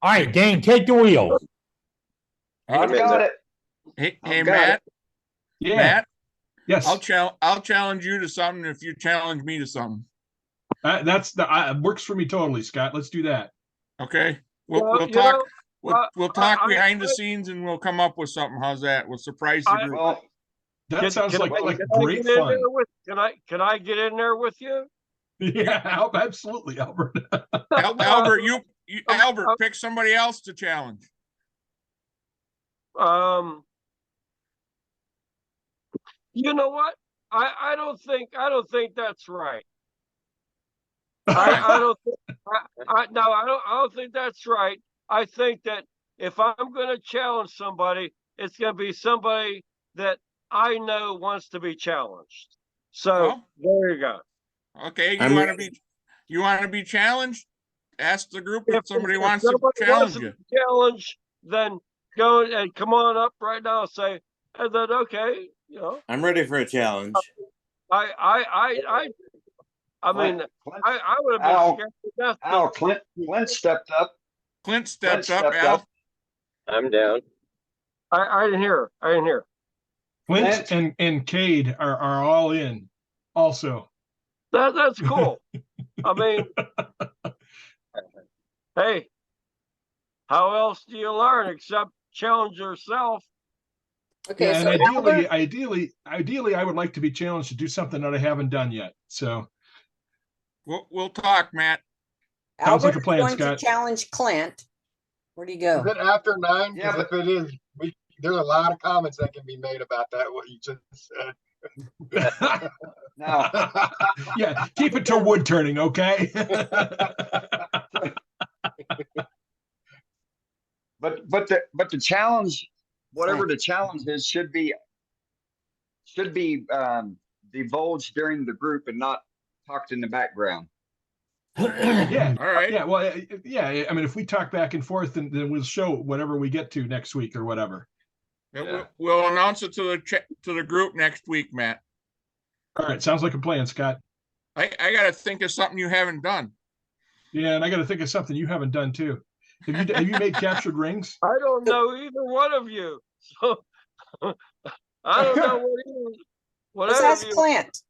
All right, Dane, take the wheel. I've got it. Hey, Got Matt. it. Yeah. Matt, Yes. I'll challenge you to something if you challenge me to something. That's works for me totally, Scott. Let's do that. Okay. Well, We'll you talk. know, We'll talk I- behind the scenes and we'll come up with something. How's that? We'll surprise the group. Well, That sounds like can I great get in fun. there with? Can I get in there with you? Yeah, absolutely, Albert. Albert, Albert, pick somebody else to challenge. You know what? I don't think that's right. I don't think I don't think that's right. I think that if I'm going to challenge somebody, it's going to be somebody that I know wants to be challenged. So Well, there you go. Okay, I'm you want to be challenged? Ask the group if somebody If wants to somebody challenge wants you. to be challenged, then go and come on up right now and say, and then okay, you know. I'm ready for a challenge. I mean, Clint, I would have Al- been scared to death. Al, Clint stepped up. Clint stepped up, stepped Al. up. I'm down. I didn't hear. I didn't hear. Clint and Cade are all in also. That's cool. I mean, hey, how else do you learn except challenge yourself? Okay, Yeah, and so Albert, ideally, I would like to be challenged to do something that I haven't done yet. So We'll talk, Matt. Sounds like Albert a plan, is going Scott. to challenge Clint. Where do you go? Is it after 9? Yeah, Because if it is, there's a lot of comments that can be made about that, what you just said. Now, Yeah, keep it to wood turning, okay? but the challenge, whatever the challenge is, should be divulged during the group and not talked in the background. Yeah. All right. Yeah. Well, yeah. I mean, if we talk back and forth, then we'll show whatever we get to next week or whatever. Yeah. We'll announce it to the group next week, Matt. All right. Sounds like a plan, Scott. I got to think of something you haven't done. Yeah, and I got to think of something you haven't done too. Have you made captured rings? I don't know either one of you, so I don't know what Let's either ask of you. Clint.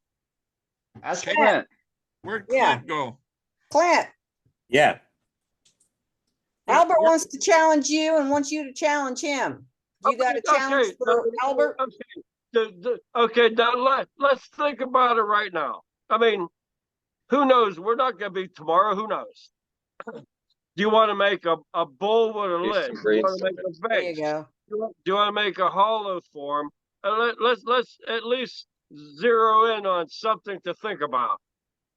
Ask Yeah. Clint. Where'd Yeah. Clint go? Clint, Yeah. Albert wants to challenge you and wants you to challenge him. You got a challenge for Albert? Okay, now let's think about it right now. I mean, who knows? We're not going to be tomorrow. Who knows? Do you want to make a bull with a lid? Do you want to make a There you vase? go. Do you want to make a hollow form? Let's at least zero in on something to think about.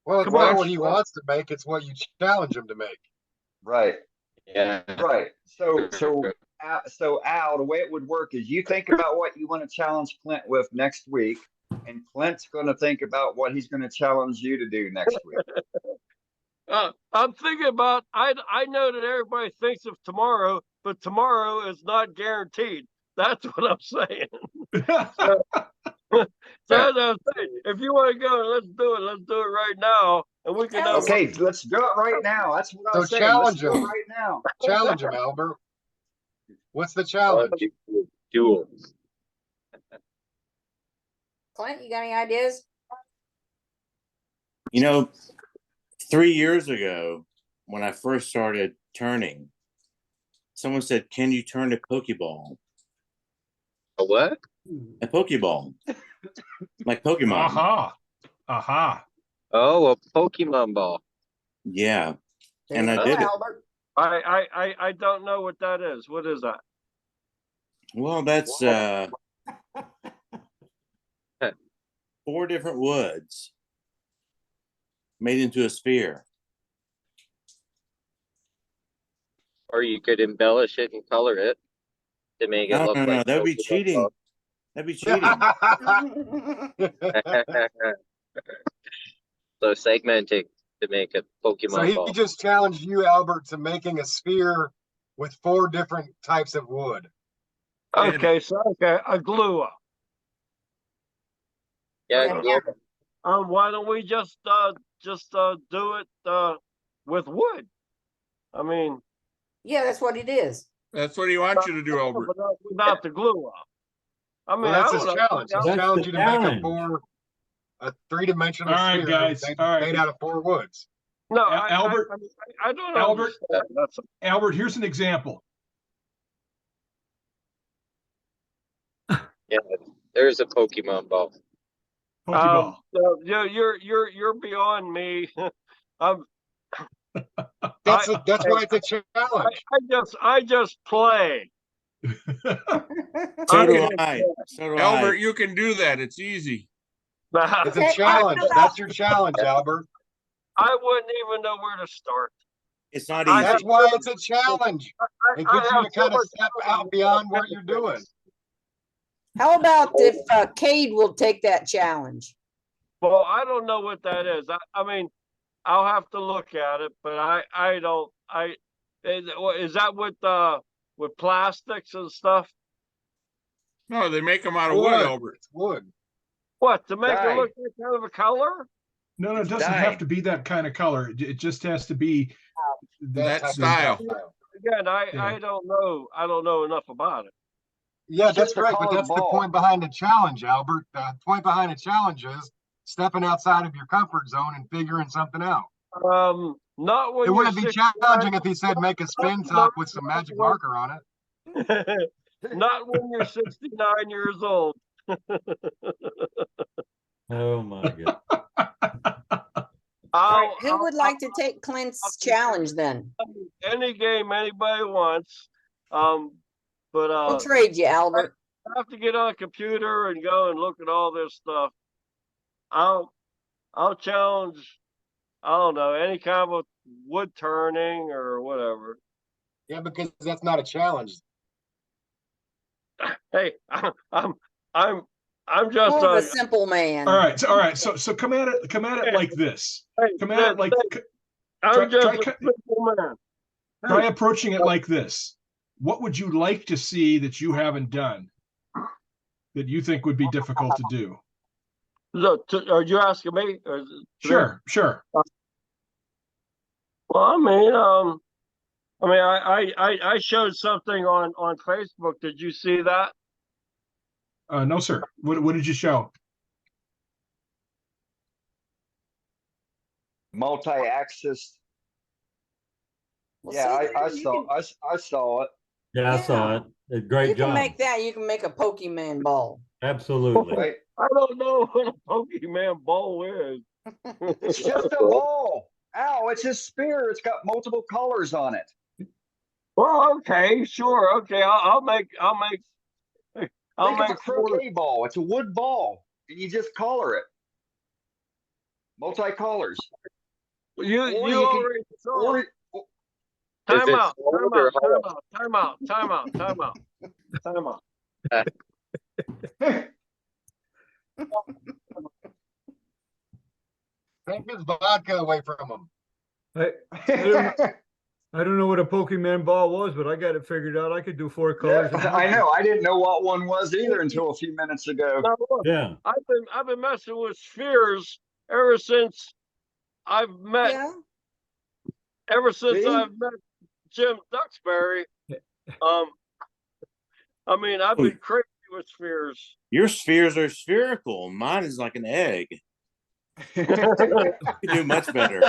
Well, it's Come not on. what he wants to make, it's what you challenge him to make. Right. Yeah. Right. So Al, the way it would work is you think about what you want to challenge Clint with next week, and Clint's going to think about what he's going to challenge you to do next week. I'm thinking about. I know that everybody thinks of tomorrow, but tomorrow is not guaranteed. That's what I'm saying. So as I'm saying, if you want to go, let's do it. Let's do it right now, and we can. Okay, let's do it right now. That's what I'm saying. Challenge Let's do it him right now. Challenge him, Albert. What's the challenge? Duels. Clint, you got any ideas? 3 years ago, when I first started turning, someone said, "Can you turn a Pokeball?" A what? A Pokeball, like Pokemon. Aha. Oh, a Pokemon ball. Yeah, There and you I go, did it. Albert. I don't know what that is. What is that? Well, that's 4 different woods made into a sphere. Or you could embellish it and color it to make it No, look no, like that'd be Pokemon cheating. ball. That'd be cheating. So segmenting to make a Pokemon So he ball. just challenged you, Albert, to making a sphere with 4 different types of wood. Okay, so a glue up. Yeah, Yeah. Why don't we just do it with wood? I mean, Yeah, that's what it is. That's what he wants you to do, Albert. Without the glue up. I mean, Well, I that's don't his know. challenge. He's That's challenged the you to make challenge. a three-dimensional All right, sphere guys. All right. made out of 4 woods. No, Albert- I don't Albert- understand. That's Albert, here's an example. Yeah, there's a Pokemon ball. Pokeball. so you're beyond me. That's I- that's why it's a challenge. I just play. So do Okay. I. So do Albert, I. you can do that. It's easy. It's Okay, a challenge. That's your challenge, Albert. I wouldn't even know where to start. It's not I easy. That's why it's a challenge. I It gets you have to so kind of much step trouble out beyond what you're doing. How about if Cade will take that challenge? Well, I don't know what that is. I mean, I'll have to look at it, but I don't. Is that with plastics and stuff? No, they make them out of wood, Wood. Albert. It's wood. What, to make Dye. it look like kind of a color? No, it It's doesn't dye. have to be that kind of color. It just has to be That type of style. Again, I Yeah. don't know. I don't know enough about it. Yeah, It's that's just a right. But colored that's the ball. point behind the challenge, Albert. The point behind the challenge is stepping outside of your comfort zone and figuring something out. Not when It you're wouldn't be 69. challenging if he said make a spin top with some magic marker on it. Not when you're 69 years old. Oh my God. All right, who would like to take Clint's I'll- challenge then? Any game anybody wants. But We'll trade you, Albert. I have to get on a computer and go and look at all this stuff. I'll challenge, I don't know, any kind of wood turning or whatever. Yeah, because that's not a challenge. Hey, I'm just More of a simple man. all right. So come at it like this. hey, Come at it like I'm just try- a simple man. try approaching it like this. What would you like to see that you haven't done that you think would be difficult to do? Look, are you asking me? Or is it- Sure. Well, I showed something on Facebook. Did you see that? No, sir. What did you show? Multi-axis. Well, Yeah, see, I you saw, can- I saw it. Yeah, I saw it. You Great can job. make that. You can make a Pokemon ball. Absolutely. Right? I don't know what a Pokemon ball is. It's just a ball. Ow, it's a sphere. It's got multiple colors on it. Well, okay, sure, okay. I'll make Think of a croquet ball. It's a wood ball, and you just color it. Multi-colors. You Or you you can- already saw. Or it. Time it out. solid or hollow? Time out. Take his vodka away from him. I don't know what a Pokemon ball was, but I got it figured out. I could do 4 colors. I know. I didn't know what one was either until a few minutes ago. Now, look, Yeah. I've been messing with spheres ever since I've met Yeah. See? I've met Jim Duxbury. I've been crazy with spheres. Your spheres are spherical. Mine is like an egg. You do much better.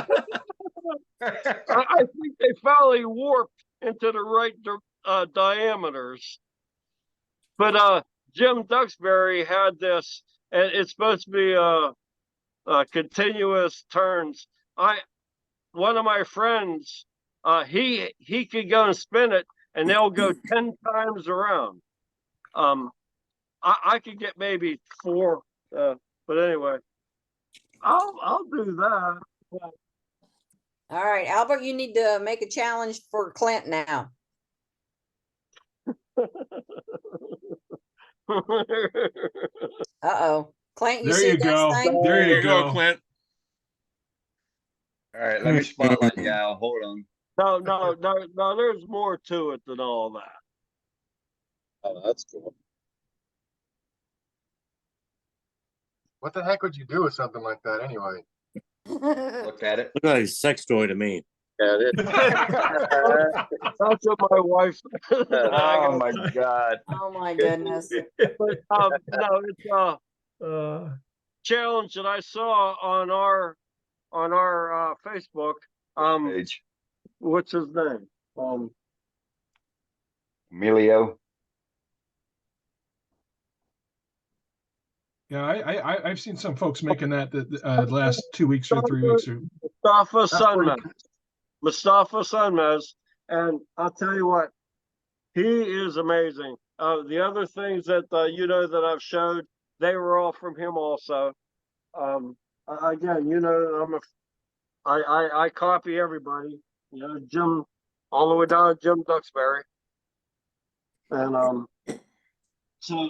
I think they finally warped into the right diameters. But Jim Duxbury had this, and it's supposed to be continuous turns. One of my friends, he could go and spin it, and they'll go 10 times around. I could get maybe 4, but anyway, I'll do that. All right, Albert, you need to make a challenge for Clint now. Uh-oh. Clint, you There see you this go. thing? There There you you go, go. Clint. All right, let me spotlight you, Al. Hold on. No, there's more to it than all that. Oh, that's cool. What the heck would you do with something like that anyway? Look at it. Look like a sex toy to me. at it. That's what my wife. Oh my God. Oh, my goodness. But no, it's challenge that I saw on our Facebook. Page. What's his name? Emilio. Yeah, I've seen some folks making that the last 2 weeks or 3 weeks. Or Mustafa That's pretty Sunmez. Mustafa Sunmez, and I'll tell you what, he is amazing. The other things that that I've showed, they were all from him also. Again, I copy everybody. Jim, all the way down to Jim Duxbury, and so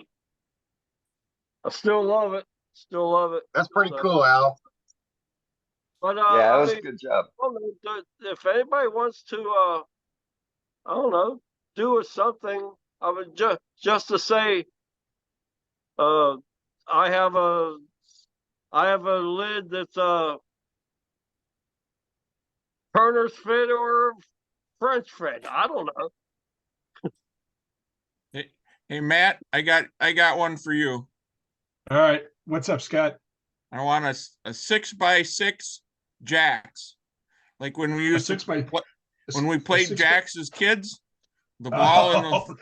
I still love it. Still love it. That's pretty So, cool, Al. But Yeah, that was I a mean, good job. if anybody wants to, I don't know, do something, I would just to say, I have a lid that's Turner's fit or French fit. I don't know. Hey, Matt, I got one for you. all right, what's up, Scott? I want a 6x6 jacks. Like when we A used six to by when we played 6 jacks as kids, the ball in the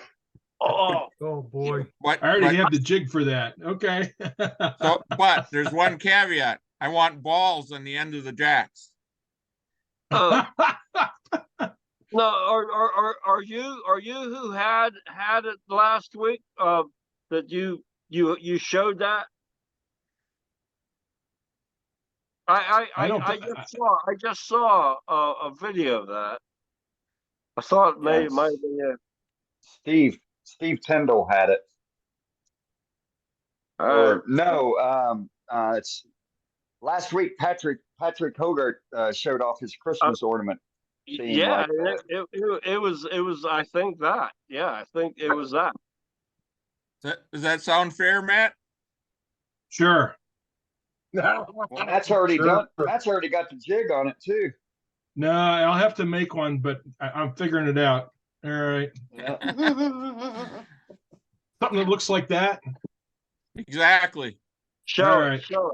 Oh, Oh, boy. what I already have the jig for that. Okay. so but there's one caveat. I want balls on the end of the jacks. no. Are you who had it last week? That you showed that. I just saw a video of that. I thought maybe Yes. it might have been Steve Tyndall had it. Or no, it's last week. Patrick Hogart showed off his Christmas ornament. Theme yeah, like that. it was I think that. Yeah, I think it was that. Does that sound fair, Matt? Sure. That's already done. That's already got the jig on it too. No, I'll have to make one, but I'm figuring it out. All right. Yeah. Something that looks like that. Exactly. Show All it, right. show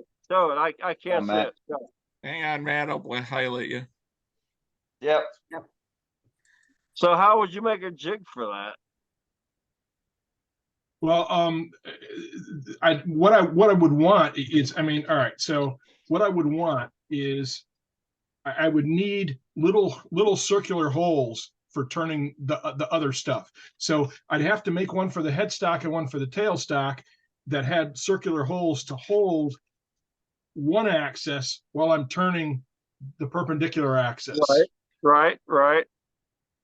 it. I can't see Matt. it. Show it. Hang on, Matt. I'll highlight you. Yep. So how would you make a jig for that? Well, what I would want is, I mean, all right. So what I would want is, I would need little circular holes for turning the other stuff. So I'd have to make one for the headstock and one for the tailstock that had circular holes to hold one axis while I'm turning the perpendicular axis. Right.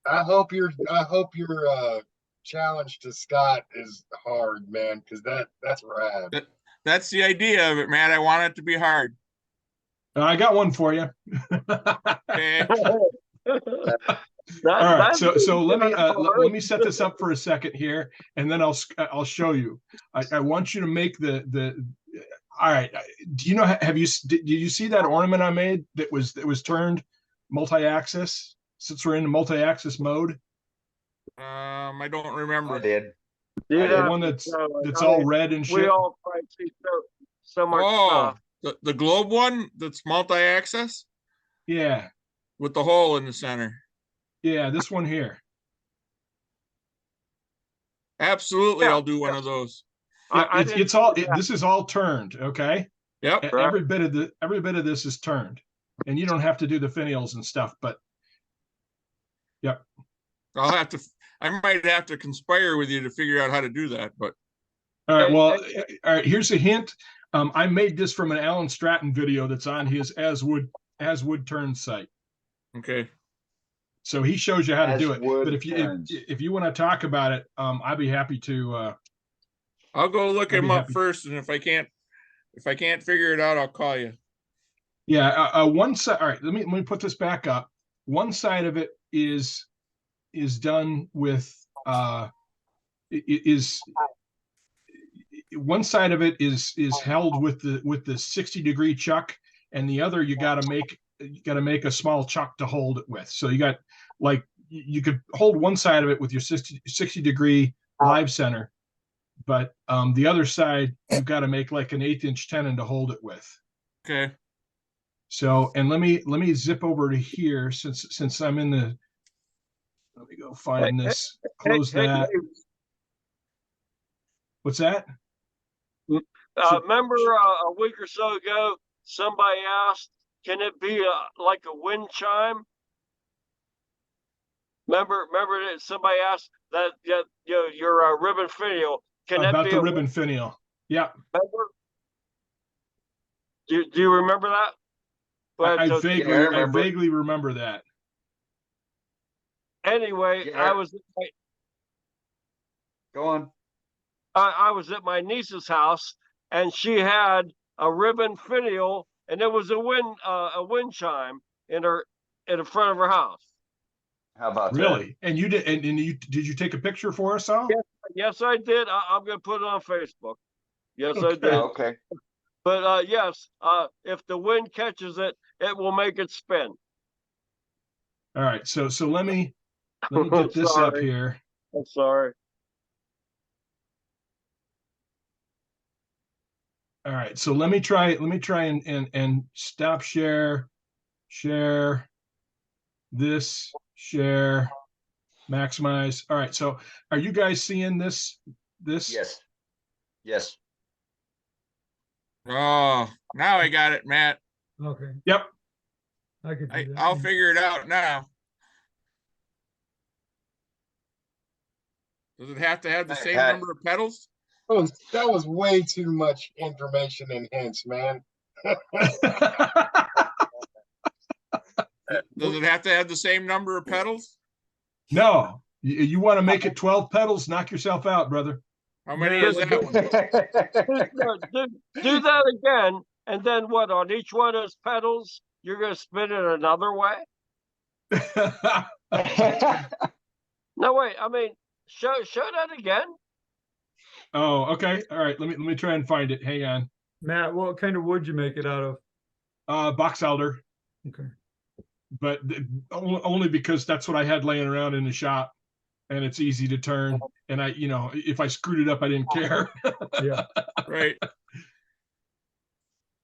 I hope your challenge to Scott is hard, man, because that's rad. That's the idea of it, Matt. I want it to be hard. I got one for you. Okay. All right, so let me set this up for a second here, and then I'll show you. I want you to make the. All right. Do you know? Did you see that ornament I made that was turned multi-axis? Since we're in multi-axis mode. I don't remember. I did. The one that's all red and shit. We all probably see so much stuff. The globe one that's multi-axis? Yeah. With the hole in the center. Yeah, this one here. Absolutely, I'll do one of those. Yeah, this is all turned, okay? Yep. Every bit of this is turned. And you don't have to do the finials and stuff, but yep. I might have to conspire with you to figure out how to do that, but. All right, well, all right, here's a hint. I made this from an Alan Stratton video that's on his As Wood Turn site. Okay. So he shows you how to do it. Wood But if you want to talk about it, I'd be happy to. I'll go look him up first, and if I can't figure it out, I'll call you. Yeah, one side. All right, let me put this back up. One side of it is done with one side of it is held with the 60-degree chuck, and the other you got to make you got to make a small chuck to hold it with. So you got like you could hold one side of it with your 60-degree live center, but the other side you've got to make like an 1/8-inch tenon to hold it with. Okay. So, and let me zip over to here since I'm in the. Let me go find this. Close that. What's that? Remember a week or so ago, somebody asked, "Can it be like a wind chime?" Remember that somebody asked that your ribbon finial. Can that About be the a ribbon finial? Yeah. Remember? Do you remember that? But I I vaguely remember that. anyway, Yeah. Go on. I was at my niece's house and she had a ribbon finial and there was a wind chime in the front of her house. How about Really? And you did? And did you take a picture for us, Al? Yes, I did. I'm going to put it on Facebook. Yes, I Okay. did. that? Okay. But yes, if the wind catches it, it will make it spin. All right. So let me get this up Sorry. here. I'm sorry. All right. So let me try and stop share this, share, maximize. All right. So are you guys seeing this? Yes. Yes. Oh, now I got it, Matt. Okay, Yep. I could do that. I'll figure it out now. Does it have to have the Hey, same Pat. number of pedals? That was way too much information and hints, man. Does it have to have the same number of pedals? No, you want to make it 12 pedals? Knock yourself out, brother. How many No, is that one? Do that again, and then what? On each one of those pedals, you're going to spin it another way? No, wait. I mean, show that again. Oh, okay. All right. Let me try and find it. Hang on. Matt, what kind of wood you make it out of? Box elder, Okay. but only because that's what I had laying around in the shop, and it's easy to turn. And if I screwed it up, I didn't care. Yeah. Right.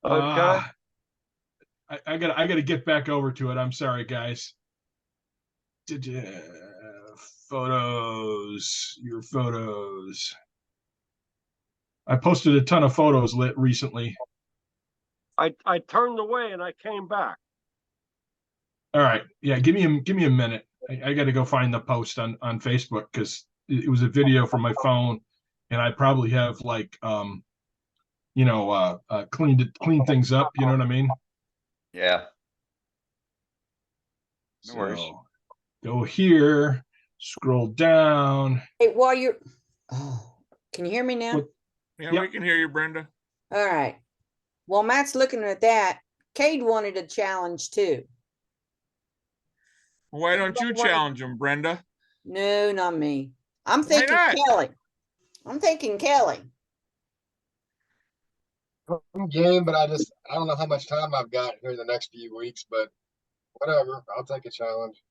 Okay. I gotta get back over to it. I'm sorry, guys. Photos, your photos. I posted a ton of photos recently. I turned away and I came back. All right. Yeah, give me a minute. I got to go find the post on Facebook because it was a video from my phone, and I probably have like clean things up. You know what I mean? Yeah. No So worries. go here, scroll down. Hey, while you're, oh, can you hear me now? What- Yeah, Yep. we can hear you, Brenda. All right. While Matt's looking at that, Cade wanted a challenge too. Why don't you challenge him, Brenda? No, not me. I'm Why thinking not? Kelly. I'm thinking Kelly. I'm game, but I don't know how much time I've got here in the next few weeks, but whatever. I'll take a challenge.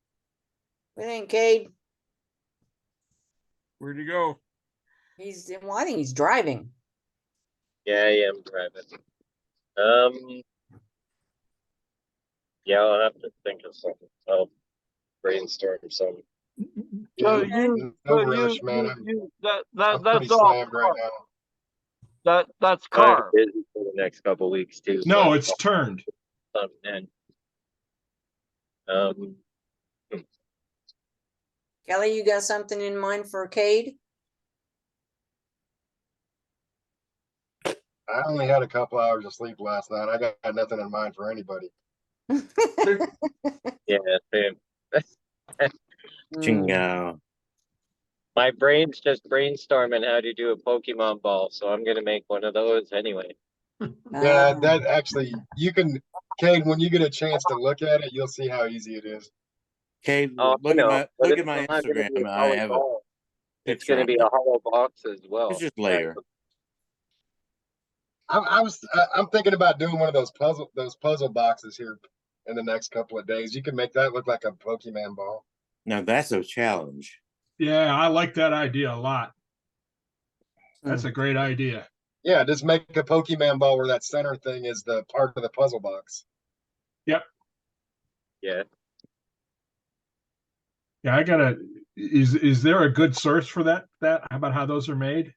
What ain't Cade? Where'd you go? Well, I think he's driving. Yeah, I am driving. Yeah, I'll have to think of something. I'll brainstorm something. So Yeah, you, no so rush, you, man. that's pretty all. slammed right now. That's I'm carved. busy for the next couple of weeks too. No, so it's turned. and Kelly, you got something in mind for Cade? I only had a couple hours of sleep last night. I got nothing in mind for anybody. yeah, same. Chingo. My brain's just brainstorming how to do a Pokemon ball, so I'm gonna make one of those anyway. Yeah, that actually, Cade, when you get a chance to look at it, you'll see how easy it is. Cade, Oh, look I know, at but my it's not gonna be Instagram. a I solid have a ball. It's picture gonna on be it. a hollow box as well. It's just layer. I'm thinking about doing one of those puzzle boxes here in the next couple of days. You can make that look like a Pokemon ball. Now that's a challenge. Yeah, I like that idea a lot. That's a great idea. Yeah, just make a Pokemon ball where that center thing is the part of the puzzle box. Yep. Yeah. Yeah, I gotta. Is there a good source for that? How about how those are made?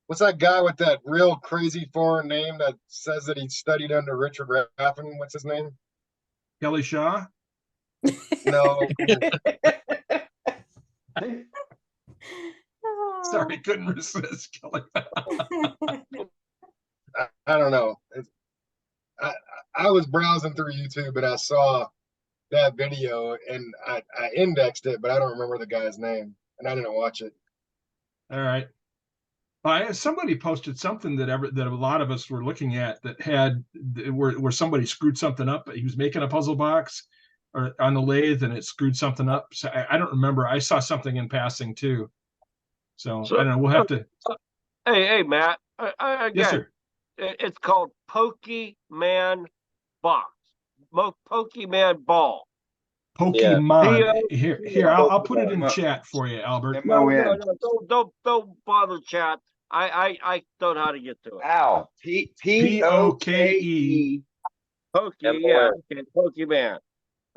What's that guy with that real crazy foreign name that says that he studied under Richard Raffin? What's his name? Kelly Shaw. No, Sorry, couldn't resist. Kelly. I don't know. I was browsing through YouTube and I saw that video and I indexed it, but I don't remember the guy's name and I didn't watch it. All right. Somebody posted something that a lot of us were looking at that had where somebody screwed something up. He was making a puzzle box or on the lathe and it screwed something up. So I don't remember. I saw something in passing too. So I don't know. We'll have to. Hey, Matt. Again, Yes, sir. It's called Pokemon box. Pokemon ball. Pokemon. Here. I'll put it in Pokemon. chat for you, Albert. No, M-O-N. don't bother chat. I don't know how to get to it. Ow. P-O-K-E. Poke, yeah, okay, Pokemon.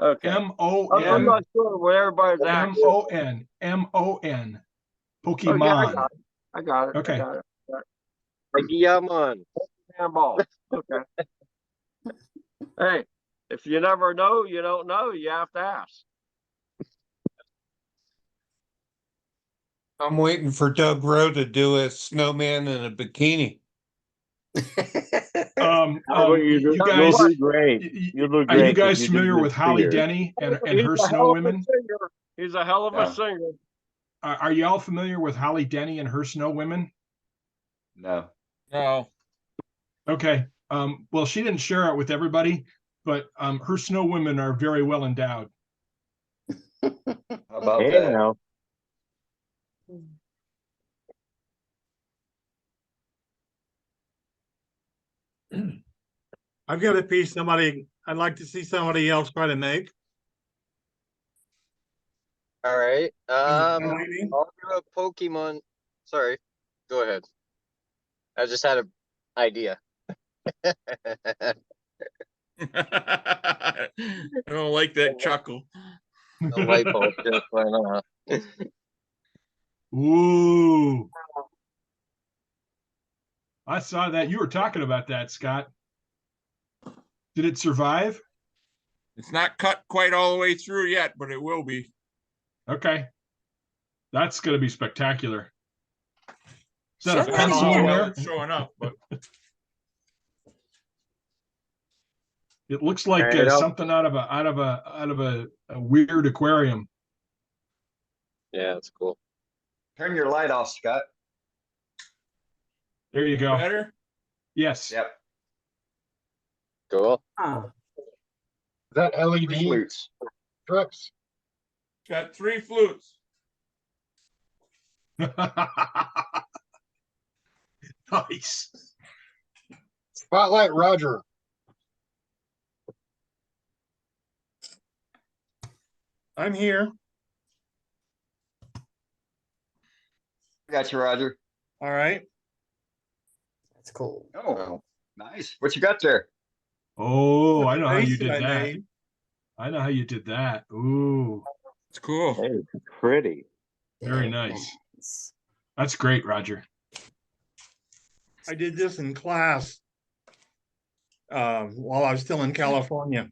Okay. I'm M-O-N. not sure what everybody's accent. M-O-N. M-O-N. Pokemon. Okay, I got it. Okay. I got it. Pokemon. Pokemon ball. Okay. Hey, if you never know, you don't know. You have to ask. I'm waiting for Doug Rowe to do a snowman in a bikini. You guys, You'll do great. You'll do great. Are you guys 'cause you familiar did with this Holly here. Denny and He's her a Snow hell of a Women? singer. He's a hell of a Yeah. singer. Are you all familiar with Holly Denny and her Snow Women? No. No. Okay. Well, she didn't share it with everybody, but her Snow Women are very well endowed. How about Hey that? now. I've got a piece I'd like to see somebody else try to make. All right. Maybe. I'll do a Pokemon. Sorry. Go ahead. I just had an idea. I don't like that chuckle. The light bulb just went off. Ooh. I saw that. You were talking about that, Scott. Did it survive? It's not cut quite all the way through yet, but it will be. Okay. That's going to be spectacular. Is that Show a that pencil in again. there? It's showing up, but It looks like All right, something out of a weird aquarium. Yeah, that's cool. Turn your light off, Scott. There you go. better. Yes. Yep. Cool. Oh, Is that LED Flutes. strips? Got 3 flutes. Nice. Spotlight Roger. I'm here. Got you, Roger. All right. that's cool. Oh, nice. What you got there? Oh, I know how Face you did I that. made. I know how you did that. Ooh, It's cool. Hey, it's pretty. very nice. That's great, Roger. I did this in class while I was still in California,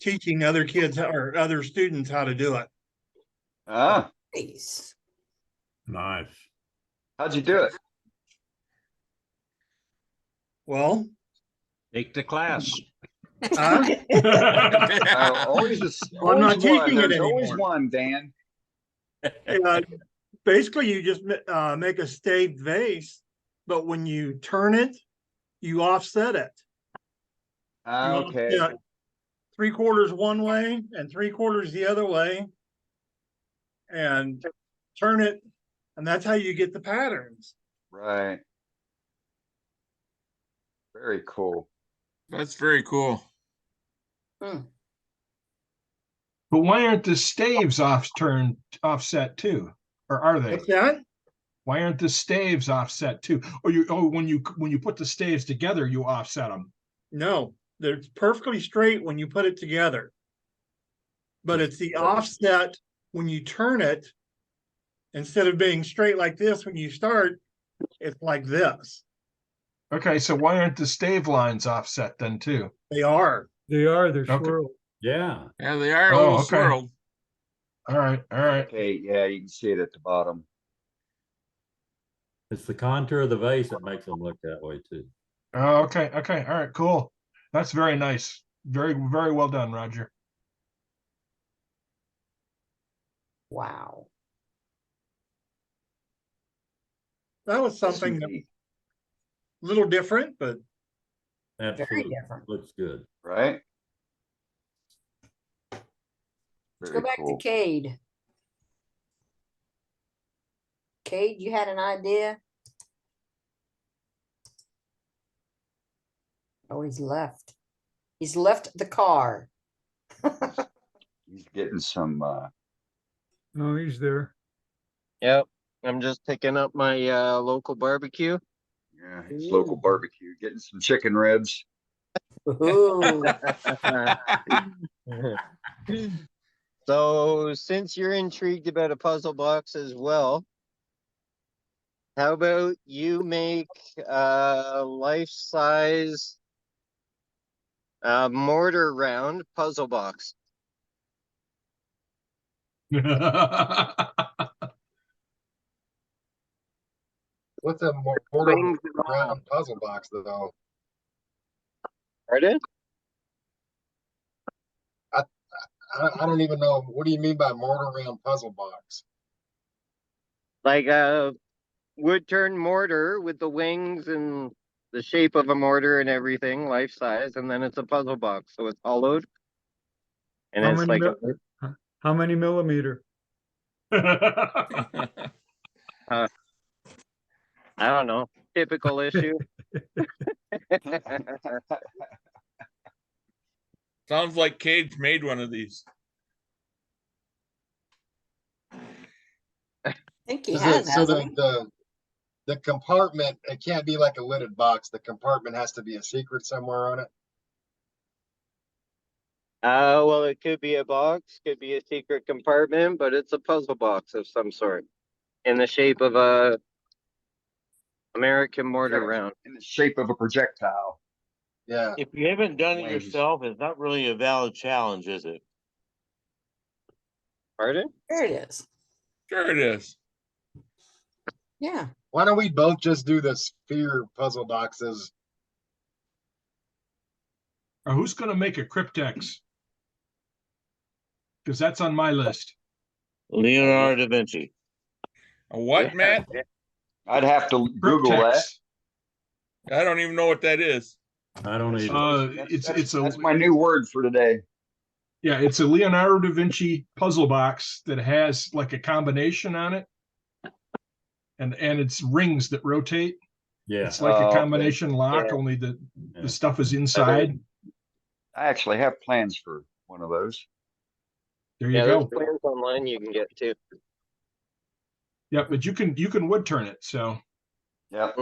teaching other kids or other students how to do it. Ah, Nice. Nice. how'd you do it? Well, Take the class. Always a, Well, I'm not always one. teaching it There's always anymore. one, Dan. basically, you just make a staved vase, but when you turn it, you offset it. You Okay. offset 3/4 one way and 3/4 the other way, and turn it, and that's how you get the patterns. Right. Very cool. That's very cool. But why aren't the staves offset too? Or are they? What's that? Why aren't the staves offset too? Or when you put the staves together, you offset them. No, they're perfectly straight when you put it together. But it's the offset when you turn it, instead of being straight like this when you start, it's like this. Okay, so why aren't the stave lines offset then too? They are. They are, they're Okay. swirled. Yeah. Yeah, they are a Oh, little okay. swirled. All right, all right. Okay, yeah, you can see it at the bottom. It's the contour of the vase that makes them look that way too. Oh, okay, okay, all right, cool. That's very nice. Very, very well done, Roger. Wow. That was something that Neat, a little different, but Absolutely. different. Looks good. right? Let's Very go back cool. to Cade. Cade, you had an idea? Oh, he's left. He's left the car. He's getting some, No, he's there. Yep. I'm just picking up my local barbecue. yeah, his local barbecue, getting some chicken ribs. Ooh. So since you're intrigued about a puzzle box as well, how about you make a life-size mortar round puzzle box? What's a mortar Wings and all. round puzzle box though? Pardon? I don't even know. What do you mean by mortar round puzzle box? Like a wood turn mortar with the wings and the shape of a mortar and everything, life size, and then it's a puzzle box, so it's hollowed. And How it's many like How many millimeter? I don't know, typical issue. Sounds like Cage made one of these. I think he Is has, it, so hasn't he? the compartment, it can't be like a lidded box. The compartment has to be a secret somewhere on it. Well, it could be a box, could be a secret compartment, but it's a puzzle box of some sort in the shape of a American mortar round. In the shape of a projectile. Yeah. If you haven't done it Wings. yourself, it's not really a valid challenge, is it? Pardon? There it is. Sure it is. Yeah. Why don't we both just do the sphere puzzle boxes? Or who's gonna make a cryptex? Because that's on my list. Leonardo da Vinci. A what, Matt? I'd have to Google that. Cryptex. I don't even know what that is. I don't either. That's my new word for today. Yeah, it's a Leonardo da Vinci puzzle box that has like a combination on it. And it's rings that rotate. Yeah. It's like Oh, a okay. combination lock, Yeah. only the Yeah. stuff is inside. I actually have plans for one of those. There you Yeah, there's go. plans online you can get too. Yeah, but you can wood turn it. So Yep.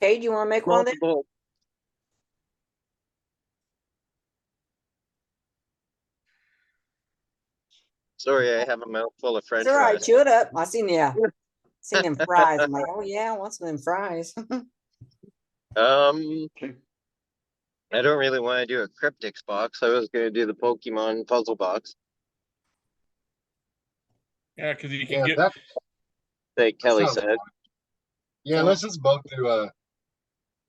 Cade, you want to make one then? Multiple. Sorry, I have a mouthful of French It's all right. fries. Chew it up. I seen them fries. I'm like, oh yeah, I want some of them fries. I don't really want to do a cryptics box. I was going to do the Pokemon puzzle box, Yeah, because you Yeah, can get that like Kelly sounds said. fun. Yeah, let's just both do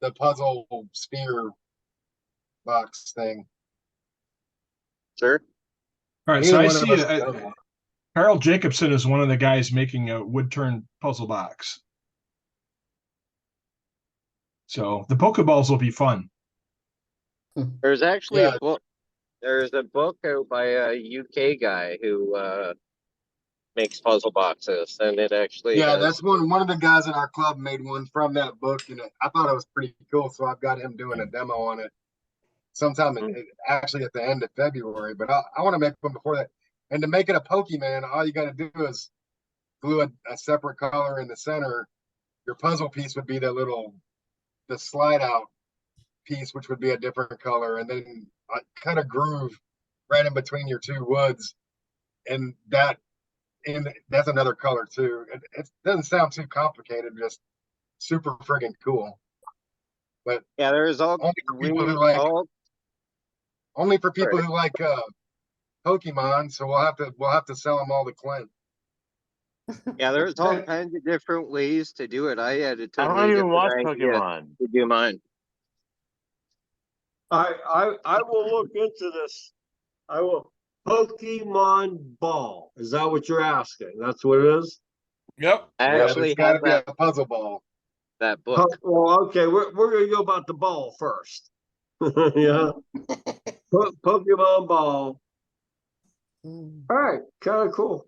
the puzzle sphere box thing. Sure. all right, Either so I one of see us does one. Carl Jacobson is one of the guys making a wood turn puzzle box. So the Pokeballs will be fun. There's actually Yeah. a book. There's a book out by a UK guy who makes puzzle boxes, and it actually Yeah, has, that's one of the guys in our club made one from that book, and I thought it was pretty cool. So I've got him doing a demo on it sometime actually at the end of February. But I want to make one before that. And to make it a Pokemon, all you got to do is glue a separate color in the center. Your puzzle piece would be the slide out piece, which would be a different color, and then kind of groove right in between your two woods, and that's another color too. It doesn't sound too complicated, just super friggin' cool. But yeah, there's all only for people who like Pokemon. So we'll have to sell them all to Clint. yeah, there's all kinds of different ways to do it. I had a I totally don't even different watch idea Pokemon. to do mine. I will look into this. I will. Pokemon Ball. Is that what you're asking? That's what it is? Yep. I Yeah, actually it's got to have be that a puzzle ball. book. Well, okay, we're gonna go about the ball first. Yeah. Pokemon Ball. All right, kind of cool.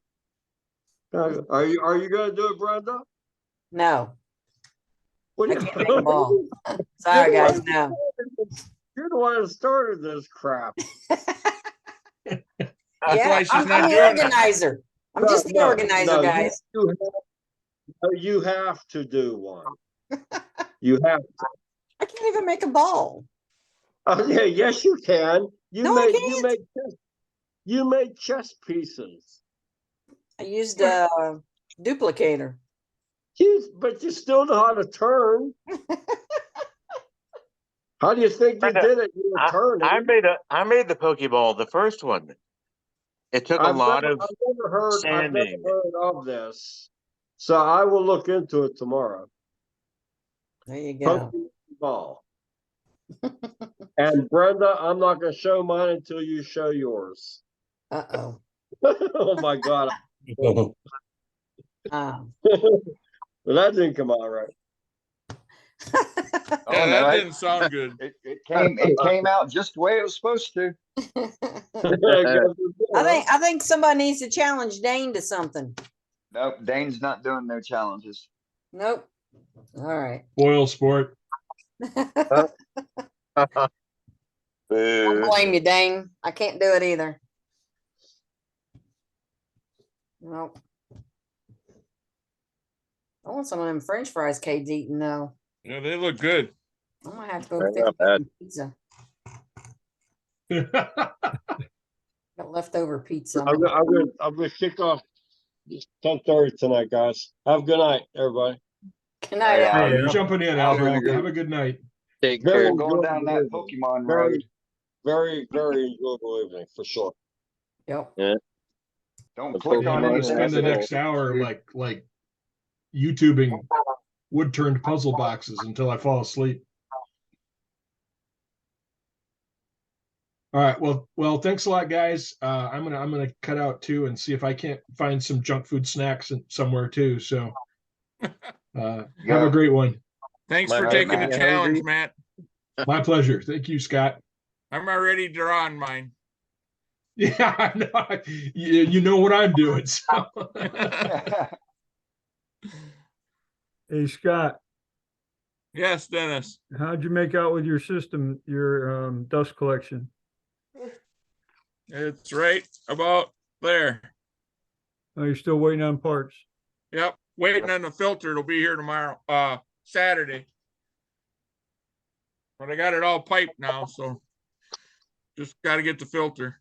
Are you gonna do it, Brenda? No, What I do you- can't make a ball. Sorry, guys, no. You're the one that started this crap. That's Yeah, why she's I'm not the doing it. organizer. I'm just the organizer, guys. You have to do one. You have to. I can't even make a ball. Oh, yeah, yes, you can. No, I can't. You made chess pieces. I used a duplicator. But you still know how to turn. How do you think you did it? You were turning. I made the Pokeball, the first one. It took I've I've never heard sanding. of this. So I will look into it tomorrow. There you go. Pokeball. And Brenda, I'm not going to show mine until you show yours. Uh-oh. Oh my God. Well, that didn't come out right. Yeah, that didn't sound good. It came out just the way it was supposed to. I think somebody needs to challenge Dane to something. Nope, Dane's not doing no challenges. Nope. All right. Spoil sport. I don't blame you, Dane. I can't do it either. Nope. I want some of them French fries Kate's eating though. Yeah, they look good. I'm gonna have to go They're fix not bad. some pizza. Got leftover pizza. I'm gonna kick off 10:30 tonight, guys. Have a good night, everybody. Good night, Al. Hey, you're jumping in, Albert. Have a good night. Take We're care. going down that Pokemon road. Very, very enjoyable evening for sure. Yep. Yeah. Don't Let's click hope on I'm gonna anything. spend the next hour like YouTubing wood turned puzzle boxes until I fall asleep. All right. Well, thanks a lot, guys. I'm gonna cut out too and see if I can't find some junk food snacks somewhere too. So have a great one. Thanks for taking the challenge, Matt. My pleasure. Thank you, Scott. I'm already drawing mine. Yeah, I know. You know what I'm doing. So. Hey, Scott, Yes, Dennis. how'd you make out with your system, your dust collection? It's right about there. Oh, you're still waiting on parts? Yep. Waiting on the filter. It'll be here tomorrow, Saturday. But I got it all piped now, so just got to get the filter.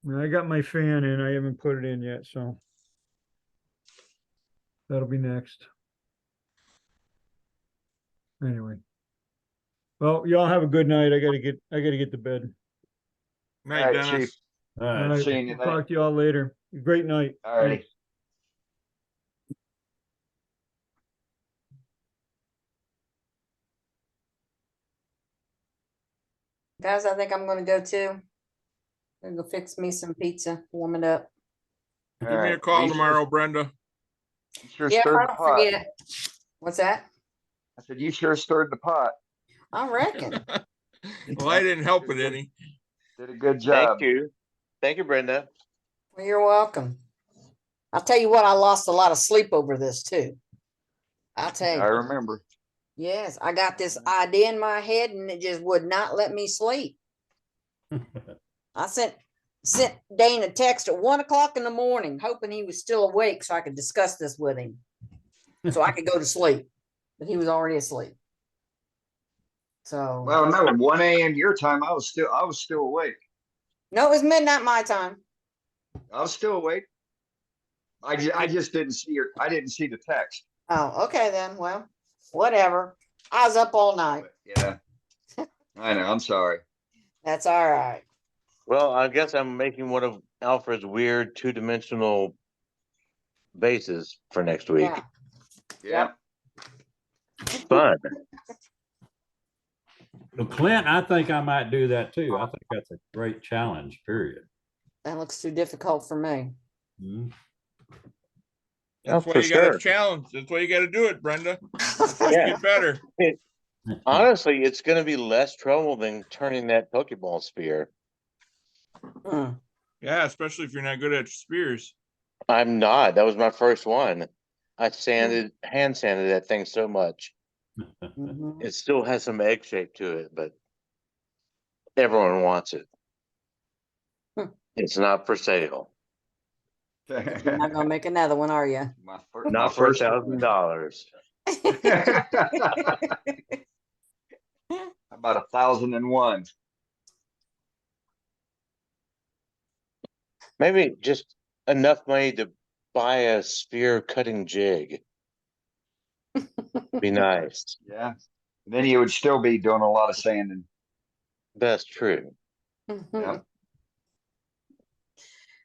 I got my fan in. I haven't put it in yet, so that'll be next. Anyway. Well, y'all have a good night. I gotta get to bed. Night, All right, Dennis. Chief. All All right. right. Seeing you I'll later. talk to y'all later. Great night. All righty. Guys, I think I'm gonna go too. I'm gonna go fix me some pizza, warm it up. Give me a call tomorrow, Brenda. You sure Yeah, stirred I the don't pot. forget. What's that? I said, you sure stirred the pot. I reckon. Well, I didn't help it any. Did a good job. Thank you, Brenda. Well, you're welcome. I'll tell you what, I lost a lot of sleep over this too. I'll tell I you. remember. Yes, I got this idea in my head and it just would not let me sleep. I sent Dane a text at 1 o'clock in the morning, hoping he was still awake so I could discuss this with him. So I could go to sleep. But he was already asleep. So Well, no, 1 a.m. your time, I was still awake. no, it was midnight my time. I was still awake. I just didn't see I didn't see the text. Oh, okay then. Well, whatever. I was up all night. Yeah. I know. I'm sorry. That's all right. Well, I guess I'm making one of Alfred's weird two-dimensional bases for next week. Yeah. Fun. Well, Clint, I think I might do that too. I think that's a great challenge, period. That looks too difficult for me. Mhm. That's why you got to challenge. That's why you got to do it, Brenda. Yeah. Get better. Honestly, it's going to be less trouble than turning that Pokeball sphere. Yeah, especially if you're not good at spears. I'm not. That was my first one. I hand sanded that thing so much. It still has some egg shape to it, but everyone wants it. It's not for sale. You're not gonna make another one, are you? Not for $1,000. About 1,001. Maybe just enough money to buy a sphere cutting jig. Be nice. Yeah. And then you would still be doing a lot of sanding. That's true. Yeah.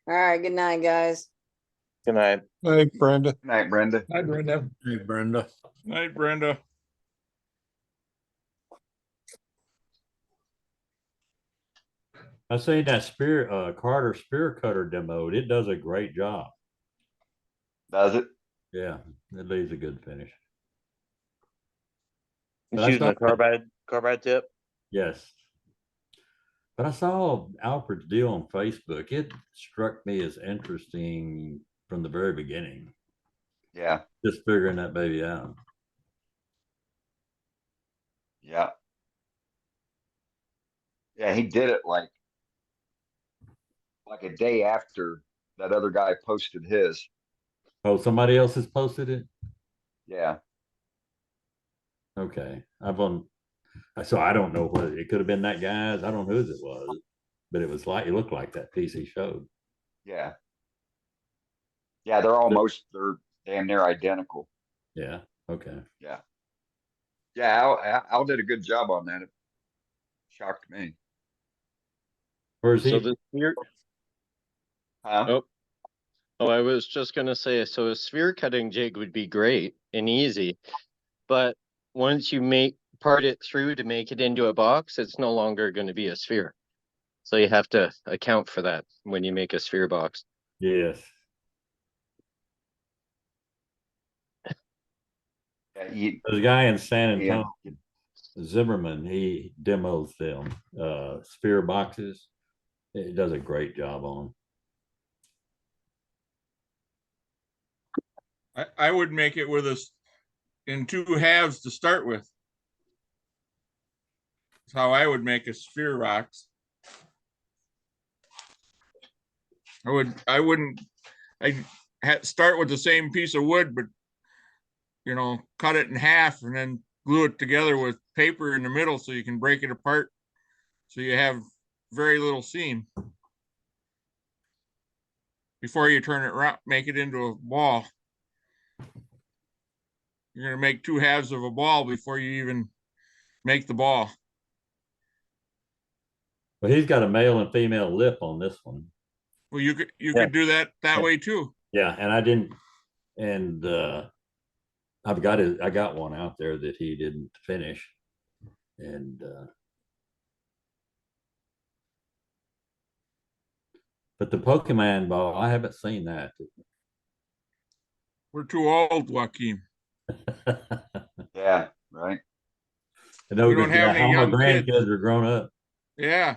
All right. Good night, guys. Good night. Hey, Brenda. Good night, Brenda. Hi, Brenda. Hey, Brenda. Night, Brenda. I say that Carter spear cutter demo, it does a great job. Does it? Yeah, it leaves a good finish. It's using a carbide tip? Yes. But I saw Alfred's deal on Facebook. It struck me as interesting from the very beginning. Yeah. Just figuring that baby out. Yeah. Yeah, he did it like a day after that other guy posted his. Oh, somebody else has posted it? Yeah. Okay. So I don't know what it could have been that guy's. I don't know whose it was, but it looked like that piece he showed. Yeah. Yeah, they're damn near identical. Yeah. Okay. Yeah. Yeah, Al did a good job on that. It shocked me. Where's So he? the sphere. Huh? Oh, I was just gonna say, so a sphere cutting jig would be great and easy, but once you part it through to make it into a box, it's no longer going to be a sphere. So you have to account for that when you make a sphere box. Yes. Yeah, There's a guy in San Antonio, Zimmerman, he demos them sphere boxes. He does a great job on I would make it with us in two halves to start with. That's how I would make a sphere box. I'd start with the same piece of wood, but cut it in half and then glue it together with paper in the middle so you can break it apart. So you have very little seam before you turn it around, make it into a ball. You're going to make two halves of a ball before you even make the ball. But he's got a male and female lip on this one. Well, you could do that way too. Yeah, and I didn't, and I got one out there that he didn't finish, and but the Pokemon ball, I haven't seen that. We're too old, Joaquin. Yeah, right. I know we don't have any all young my grandkids kids. are grown up. Yeah.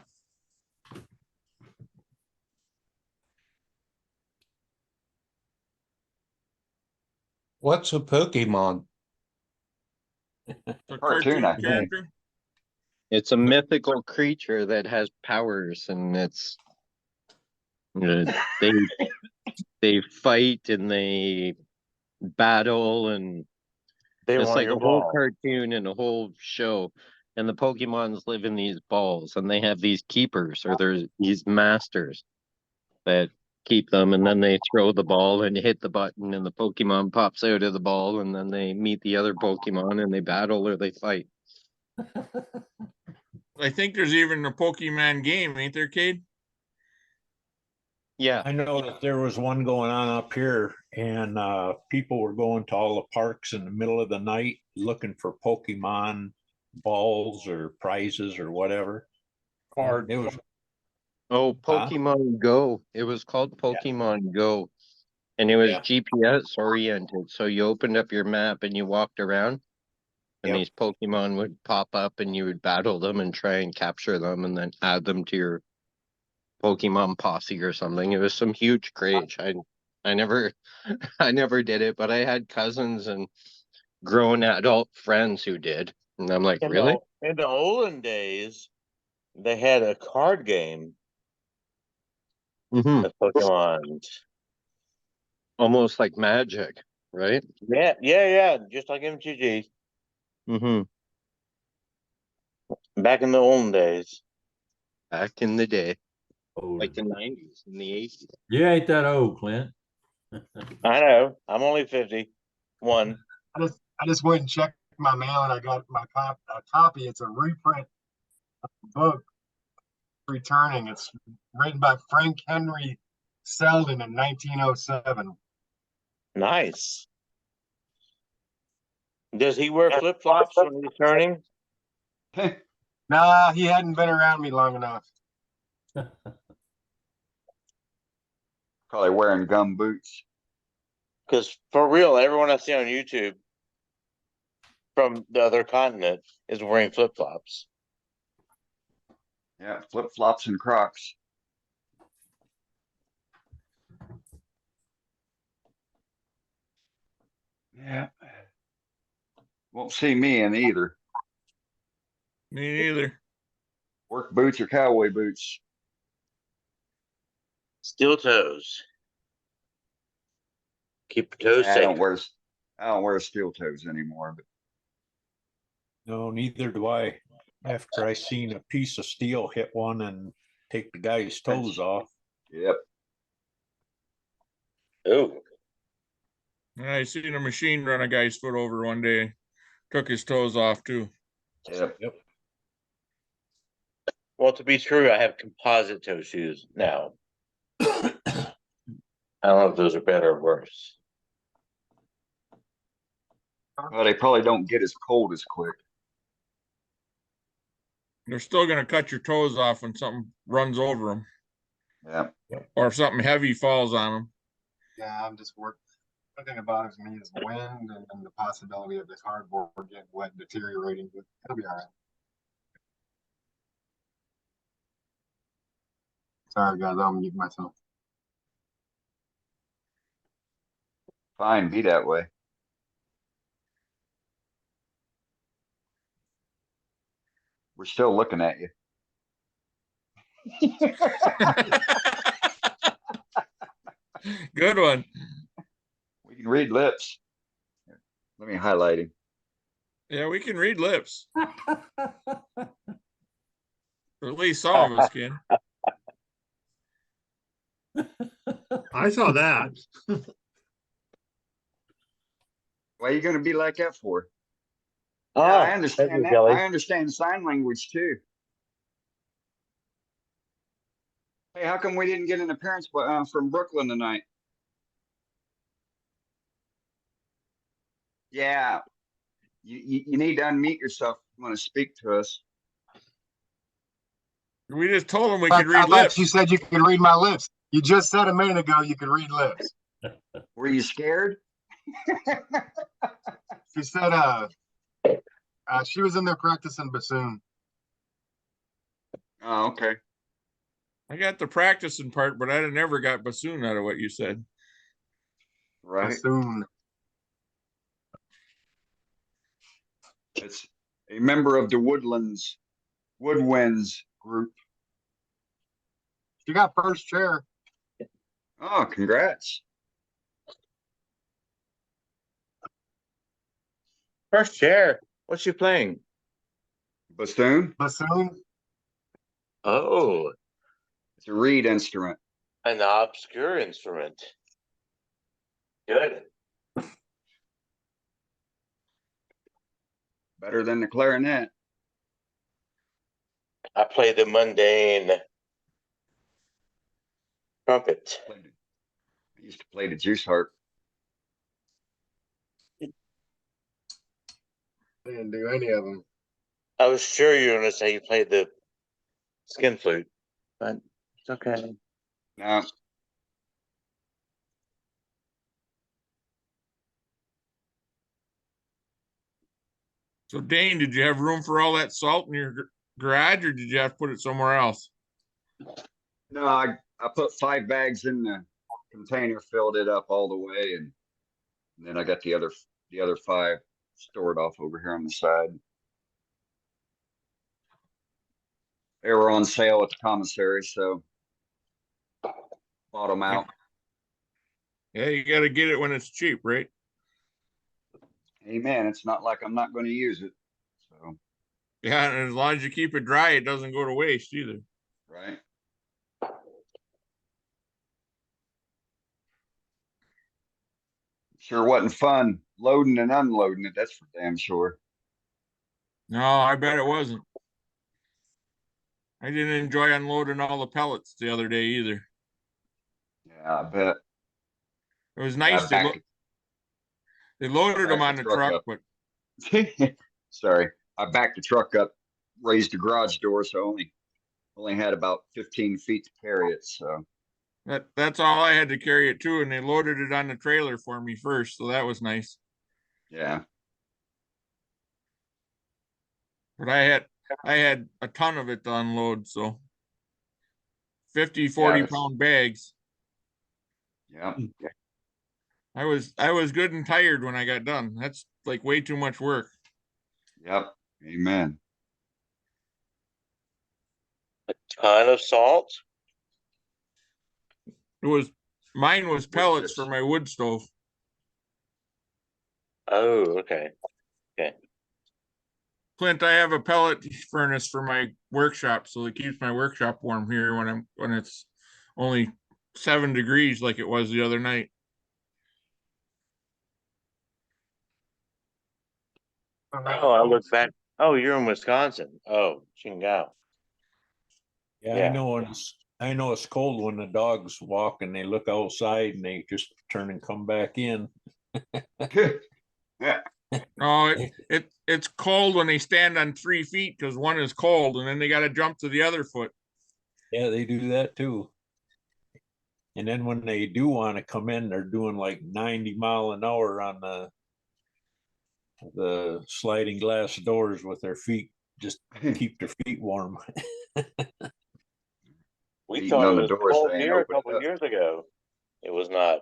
What's a Pokemon? A Cartoon, I think. character. It's a mythical creature that has powers, and it's they they fight and they battle, and They it's want like your a whole ball. cartoon and a whole show. And the Pokemons live in these balls, and they have these keepers, or there's these masters that keep them, and then they throw the ball and hit the button, and the Pokemon pops out of the ball, and then they meet the other Pokemon and they battle or they fight. I think there's even a Pokemon game, ain't there, Cade? Yeah. I know that there was one going on up here, and people were going to all the parks in the middle of the night looking for Pokemon balls or prizes or whatever. Card. It was Oh, Pokemon Go. It was called Pokemon Go. And it was Yeah. GPS oriented. So you opened up your map and you walked around, and Yep. these Pokemon would pop up and you would battle them and try and capture them and then add them to your Pokemon posse or something. It was some huge craze. I never I never did it, but I had cousins and grown adult friends who did. And I'm like, really? In the olden days, they had a card game Mm-hmm. of Pokemon. Almost like Magic, right? Yeah. Just like MTG Mm-hmm. back in the olden days. Back in the day, Old. like the 90s and the 80s. You ain't that old, Clint. I know. I'm only 51. I just went and checked my mail and I got my copy. It's a reprint book returning. It's written by Frank Henry Selden in 1907. Nice. Does he wear flip flops when he's turning? Nah, he hadn't been around me long enough. Probably wearing gum boots. Because for real, everyone I see on YouTube from the other continent is wearing flip flops. Yeah, flip flops and Crocs. Yeah. Won't see me in either. Me neither. Work boots or cowboy boots. Steel toes. Keep your toes I safe. I don't wear steel toes anymore, but No, neither do I. After I seen a piece of steel hit one and take the guy's toes off. yep. Oh, I seen a machine run a guy's foot over one day. Took his toes off too. Yep. well, to be true, I have composite toe shoes now. I don't know if those are better or worse. Well, they probably don't get as cold as quick. They're still gonna cut your toes off when something runs over them, Yeah. or if something heavy falls on them. Yeah, I'm just working. The thing that bothers me is wind and the possibility of the cardboard getting wet and deteriorating, but it'll be all right. Sorry, guys, I'll mute myself. Fine, be that way. We're still looking at you. Good one. We can read lips. Let me highlight him. Yeah, we can read lips. Or at least some of us can. I saw that. Why are you going to be like that for? Yeah, I understand that. I understand sign language too. Hey, how come we didn't get an appearance from Brooklyn tonight? Yeah, you need to unmute yourself if you want to speak to us. We just told him we I could read thought lips. you said you could read my lips. You just said a minute ago you could read lips. Were you scared? She said she was in there practicing bassoon. Oh, okay. I got the practicing part, but I never got bassoon out of what you said. Right. Bassoon. It's a member of the Woodwinds group. You got first chair. Oh, congrats. First chair. What's she playing? Bassoon? Bassoon. Oh, It's a reed instrument. an obscure instrument. Good. Better than the clarinet. I play the mundane trumpet. I used to play the juice harp. Didn't do any of them. I was sure you were going to say you played the skin flute, but it's okay. No. So Dane, did you have room for all that salt in your garage, or did you have to put it somewhere else? No, I put 5 bags in the container, filled it up all the way, and then I got the other 5 stored off over here on the side. They were on sale at the commissary, so bought them out. Yeah, you got to get it when it's cheap, right? Amen. It's not like I'm not going to use it. So, Yeah, and as long as you keep it dry, it doesn't go to waste either. right. Sure wasn't fun loading and unloading it. That's for damn sure. No, I bet it wasn't. I didn't enjoy unloading all the pellets the other day either. Yeah, I bet. It was nice. They loaded them on the truck, but sorry, I backed the truck up, raised the garage door, so only had about 15 feet to carry it. So that's all I had to carry it to, and they loaded it on the trailer for me first, so that was nice. yeah. But I had a ton of it to unload, so 40 pound bags. Yeah. I was good and tired when I got done. That's like way too much work. Yep. Amen. A ton of salt. Mine was pellets for my wood stove. Oh, okay. Okay. Clint, I have a pellet furnace for my workshop, so it keeps my workshop warm here when it's only 7 degrees like it was the other night. Oh, I look back. Oh, you're in Wisconsin. Oh, Chingao. Yeah, I know it's cold when the dogs walk and they look outside and they just turn and come back in. Yeah. Oh, it's cold when they stand on 3 feet because one is cold, and then they got to jump to the other foot. Yeah, they do that too. And then when they do want to come in, they're doing like 90 mile an hour on the sliding glass doors with their feet, just keep their feet warm. We thought it was cold here a couple years ago. It was not.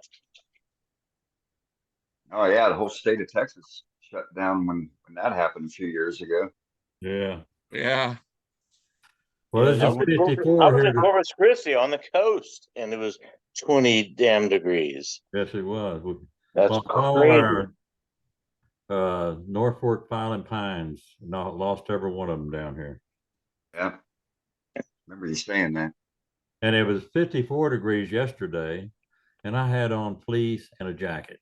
Oh yeah, the whole state of Texas shut down when that happened a few years ago. Yeah. Yeah. Well, it's just 54 I was here. in Corpus Christi on the coast, and it was 20 damn degrees. Yes, it was. That's all crazy. our North Fork Filing Pines, lost every one of them down here. Yeah. Remember you saying that. And it was 54 degrees yesterday, and I had on fleece and a jacket.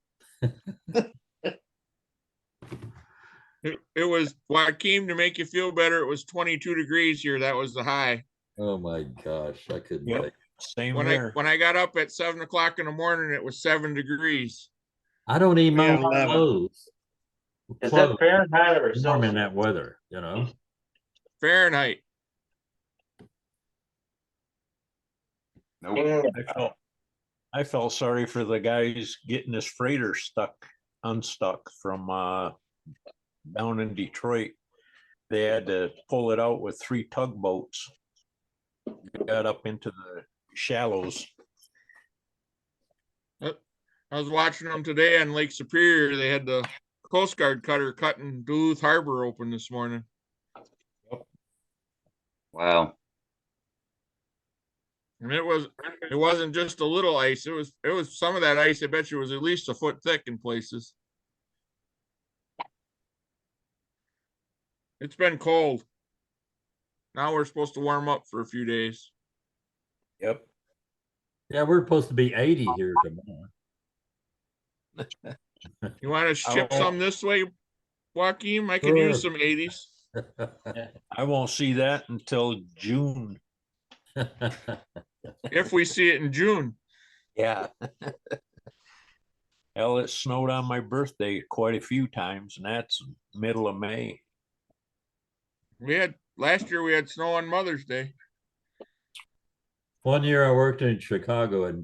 It was Joaquin, to make you feel better. It was 22 degrees here. That was the high. Oh my gosh, I couldn't take it. Same when here. When I got up at 7 o'clock in the morning, it was 7 degrees. I don't even own clothes. Is that Fahrenheit or warm in that weather, you know? Fahrenheit. Nope. I felt sorry for the guys getting this freighter unstuck from down in Detroit. They had to pull it out with 3 tugboats. It got up into the shallows. I was watching them today on Lake Superior. They had the Coast Guard cutter cutting Duluth Harbor open this morning. Wow. And it wasn't just a little ice. It was some of that ice. I bet you was at least a foot thick in places. It's been cold. Now we're supposed to warm up for a few days. Yep. Yeah, we're supposed to be 80 here tomorrow. You want to ship Oh. some this way, Joaquin? I could Sure. use some 80s. I won't see that until June. If we see it in June. Yeah. Hell, it snowed on my birthday quite a few times, and that's middle of May. Last year we had snow on Mother's Day. One year I worked in Chicago and